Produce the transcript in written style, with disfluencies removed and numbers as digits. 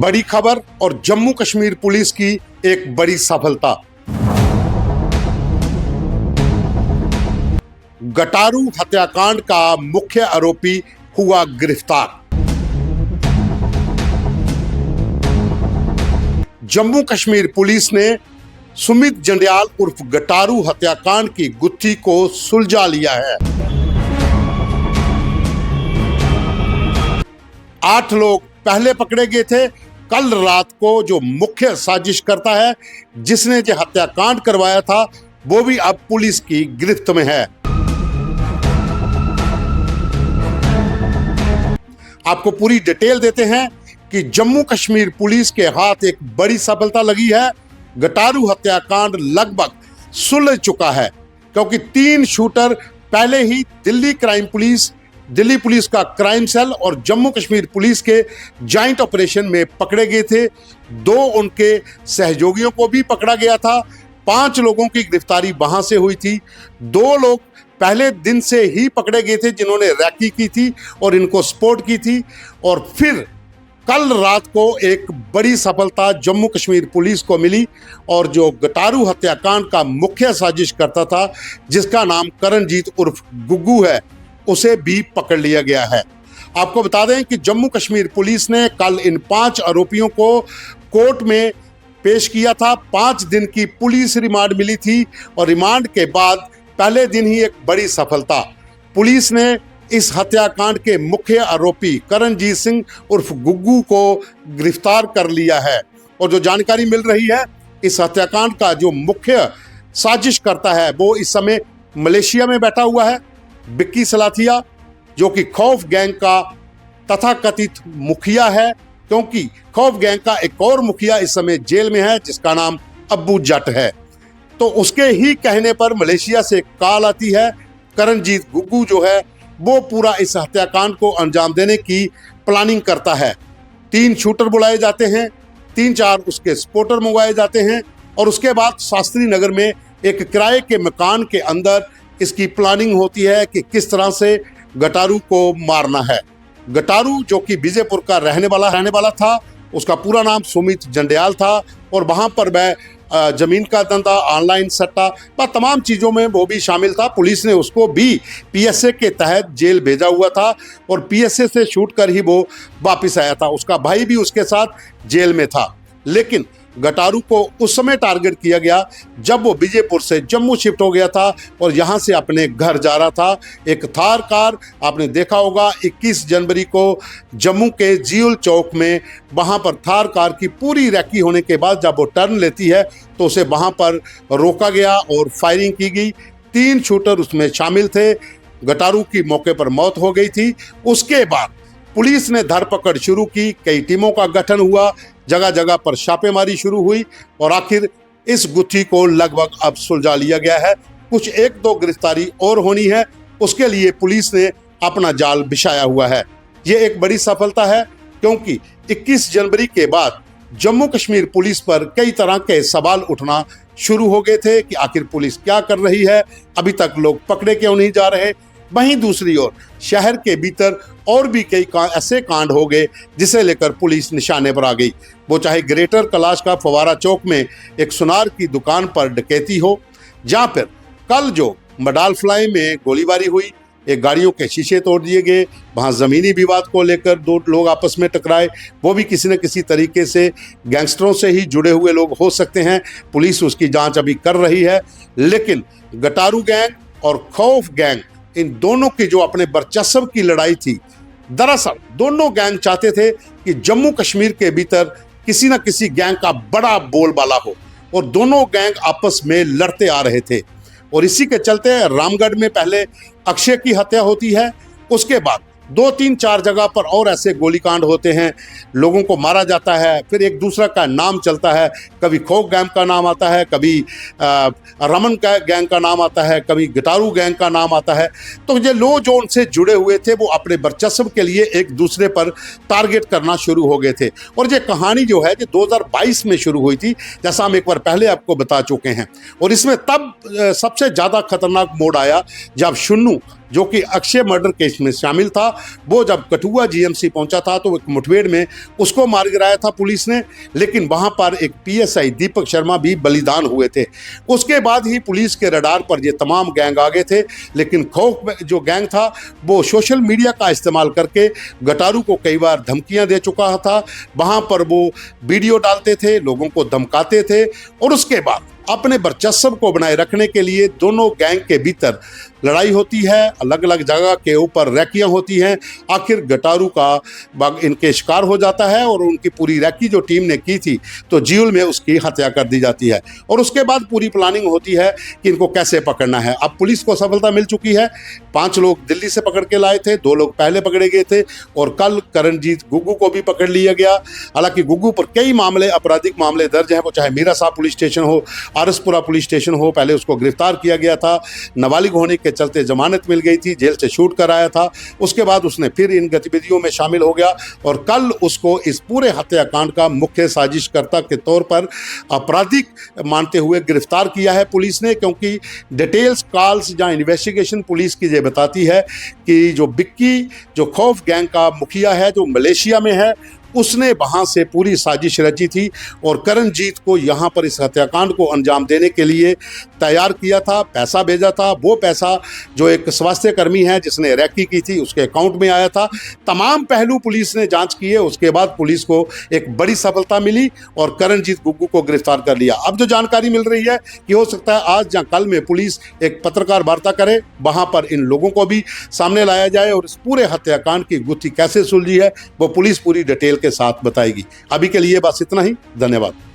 बड़ी खबर और जम्मू कश्मीर पुलिस की एक बड़ी सफलता। गटारू हत्याकांड का मुख्य आरोपी हुआ गिरफ्तार। जम्मू कश्मीर पुलिस ने सुमित जंडियाल उर्फ गटारू हत्याकांड की गुत्थी को सुलझा लिया है। 8 लोग पहले पकड़े गए थे। कल रात को जो मुख्य साजिश करता है, जिसने ये हत्याकांड करवाया था, वो भी अब पुलिस की गिरफ्त में है। आपको पूरी डिटेल देते हैं कि जम्मू कश्मीर पुलिस के हाथ एक बड़ी सफलता लगी है। गटारू हत्याकांड लगभग सुलझ चुका है, क्योंकि 3 शूटर पहले ही दिल्ली पुलिस का क्राइम सेल और जम्मू कश्मीर पुलिस के जॉइंट ऑपरेशन में पकड़े गए थे। 2 उनके सहयोगियों को भी पकड़ा गया था। 5 लोगों की गिरफ्तारी वहां से हुई थी। 2 लोग पहले दिन से ही पकड़े गए थे, जिन्होंने रैकी की थी और इनको सपोर्ट की थी। और फिर कल रात को एक बड़ी सफलता जम्मू कश्मीर पुलिस को मिली और जो गटारू हत्याकांड का मुख्य साजिश करता था, जिसका नाम करणजीत उर्फ गुग्गू है, उसे भी पकड़ लिया गया है। आपको बता दें कि जम्मू कश्मीर पुलिस ने कल इन 5 आरोपियों को कोर्ट में पेश किया था। 5 दिन की पुलिस रिमांड मिली थी और रिमांड के बाद पहले दिन ही एक बड़ी सफलता, पुलिस ने इस हत्याकांड के मुख्य आरोपी करणजीत सिंह उर्फ गुग्गू को गिरफ्तार कर लिया है। और जो जानकारी मिल रही है, इस हत्याकांड का जो मुख्य साजिश करता है, वो इस समय मलेशिया में बैठा हुआ है। बिक्की सलाथिया, जो कि खौफ गैंग का तथाकथित मुखिया है, क्योंकि खौफ गैंग का एक और मुखिया इस समय जेल में है, जिसका नाम अब्बू जट है। तो उसके ही कहने पर मलेशिया से कॉल आती है। करणजीत गुग्गू जो है, वो पूरा इस हत्याकांड को अंजाम देने की प्लानिंग करता है। 3 शूटर बुलाए जाते हैं, 3-4 उसके सपोर्टर मंगवाए जाते हैं और उसके बाद शास्त्री नगर में एक किराए के मकान के अंदर इसकी प्लानिंग होती है कि किस तरह से गटारू को मारना है। गटारू, जो कि विजयपुर का रहने वाला था, उसका पूरा नाम सुमित जंडियाल था और वहाँ पर वह जमीन का धंधा, ऑनलाइन सट्टा व तमाम चीज़ों में वो भी शामिल था। पुलिस ने उसको भी पीएसए के तहत जेल भेजा हुआ था और पीएसए से छूट कर ही वो वापस आया था। उसका भाई भी उसके साथ जेल में था। लेकिन गटारू को उस समय टारगेट किया गया जब वो विजयपुर से जम्मू शिफ्ट हो गया था और यहाँ से अपने घर जा रहा था। एक थार कार, आपने देखा होगा 21 जनवरी को जम्मू के जीउल चौक में, वहाँ पर थार कार की पूरी रैकी होने के बाद जब वो टर्न लेती है तो उसे वहाँ पर रोका गया और फायरिंग की गई। 3 शूटर उसमें शामिल थे। गटारू की मौके पर मौत हो गई थी। उसके बाद पुलिस ने धरपकड़ शुरू की, कई टीमों का गठन हुआ, जगह जगह पर छापेमारी शुरू हुई और आखिर इस गुत्थी को लगभग अब सुलझा लिया गया है। कुछ 1-2 गिरफ्तारी और होनी है, उसके लिए पुलिस ने अपना जाल बिछाया हुआ है। ये एक बड़ी सफलता है, क्योंकि 21 जनवरी के बाद जम्मू कश्मीर पुलिस पर कई तरह के सवाल उठना शुरू हो गए थे कि आखिर पुलिस क्या कर रही है, अभी तक लोग पकड़े क्यों नहीं जा रहे। वहीं दूसरी ओर शहर के भीतर और भी कई ऐसे कांड हो गए जिसे लेकर पुलिस निशाने पर आ गई। वो चाहे ग्रेटर कैलाश का फवारा चौक में एक सुनार की दुकान पर डकैती हो, जहाँ पर कल जो मडाल फ्लाई में गोलीबारी हुई, एक गाड़ियों के शीशे तोड़ दिए गए, वहाँ ज़मीनी विवाद को लेकर 2 लोग आपस में टकराए, वो भी किसी न किसी तरीके से गैंगस्टरों से ही जुड़े हुए लोग हो सकते हैं। पुलिस उसकी जांच अभी कर रही है। लेकिन गटारू गैंग और खौफ गैंग, इन दोनों की जो अपने वर्चस्व की लड़ाई थी, दरअसल दोनों गैंग चाहते थे कि जम्मू कश्मीर के भीतर किसी न किसी गैंग का बड़ा बोलबाला हो और दोनों गैंग आपस में लड़ते आ रहे थे। और इसी के चलते रामगढ़ में पहले अक्षय की हत्या होती है, उसके बाद 2-3-4 जगह पर और ऐसे गोलीकांड होते हैं, लोगों को मारा जाता है, फिर एक दूसरा का नाम चलता है। कभी खौफ गैंग का नाम आता है, कभी रमन का गैंग का नाम आता है, कभी गटारू गैंग का नाम आता है। तो ये लोग जो उनसे जुड़े हुए थे, वो अपने वर्चस्व के लिए एक दूसरे पर टारगेट करना शुरू हो गए थे। और ये कहानी जो है, ये 2022 में शुरू हुई थी, जैसा हम एक बार पहले आपको बता चुके हैं। और इसमें तब सबसे ज़्यादा खतरनाक मोड़ आया जब शुन्नू जो कि अक्षय मर्डर केस में शामिल था। वो जब कठुआ जीएमसी पहुंचा था तो एक मुठभेड़ में उसको मार गिराया था पुलिस ने, लेकिन वहां पर एक पीएसआई दीपक शर्मा भी बलिदान हुए थे। उसके बाद ही पुलिस के रडार पर ये तमाम गैंग आ गए थे, लेकिन खौफ जो गैंग था वो सोशल मीडिया का इस्तेमाल करके गटारू को कई बार धमकियां दे चुका था। वहां पर वो वीडियो डालते थे, लोगों को धमकाते थे, और उसके बाद अपने वर्चस्व को बनाए रखने के लिए दोनों गैंग के भीतर लड़ाई होती है, अलग अलग जगह के ऊपर रैकियां होती हैं। आखिर गटारू का इनके शिकार हो जाता है और उनकी पूरी रैकी जो टीम ने की थी तो जीवल में उसकी हत्या कर दी जाती है। और उसके बाद पूरी प्लानिंग होती है कि इनको कैसे पकड़ना है। अब पुलिस को सफलता मिल चुकी है। 5 लोग दिल्ली से पकड़ के लाए थे, 2 लोग पहले पकड़े गए थे, और कल करणजीत गुग्गू को भी पकड़ लिया गया। हालांकि गुग्गू पर कई मामले, आपराधिक मामले दर्ज हैं, वो चाहे मीरा साहब पुलिस स्टेशन हो, आरसपुरा पुलिस स्टेशन हो। पहले उसको गिरफ्तार किया गया था, नाबालिग होने के चलते जमानत मिल गई थी, जेल से छूट कर आया था। उसके बाद उसने फिर इन गतिविधियों में शामिल हो गया और कल उसको इस पूरे हत्याकांड का मुख्य साजिशकर्ता के तौर पर आपराधिक मानते हुए गिरफ्तार किया है पुलिस ने। क्योंकि डिटेल्स कॉल्स जहाँ इन्वेस्टिगेशन पुलिस की ये बताती है कि जो बिक्की, जो खौफ गैंग का मुखिया है, जो मलेशिया में है, उसने वहां से पूरी साजिश रची थी और करणजीत को यहां पर इस हत्याकांड को अंजाम देने के लिए तैयार किया था, पैसा भेजा था। वो पैसा जो एक स्वास्थ्य कर्मी है जिसने रैकी की थी उसके अकाउंट में आया था। तमाम पहलू पुलिस ने जांच किए। उसके बाद पुलिस को एक बड़ी सफलता मिली और करणजीत गुग्गू को गिरफ्तार कर लिया। अब जो जानकारी मिल रही है कि हो सकता है आज या कल में पुलिस एक पत्रकार वार्ता करे, वहां पर इन लोगों को भी सामने लाया जाए और इस पूरे हत्याकांड की गुत्थी कैसे सुलझी है वो पुलिस पूरी डिटेल के साथ बताएगी। अभी के लिए बस इतना ही। धन्यवाद।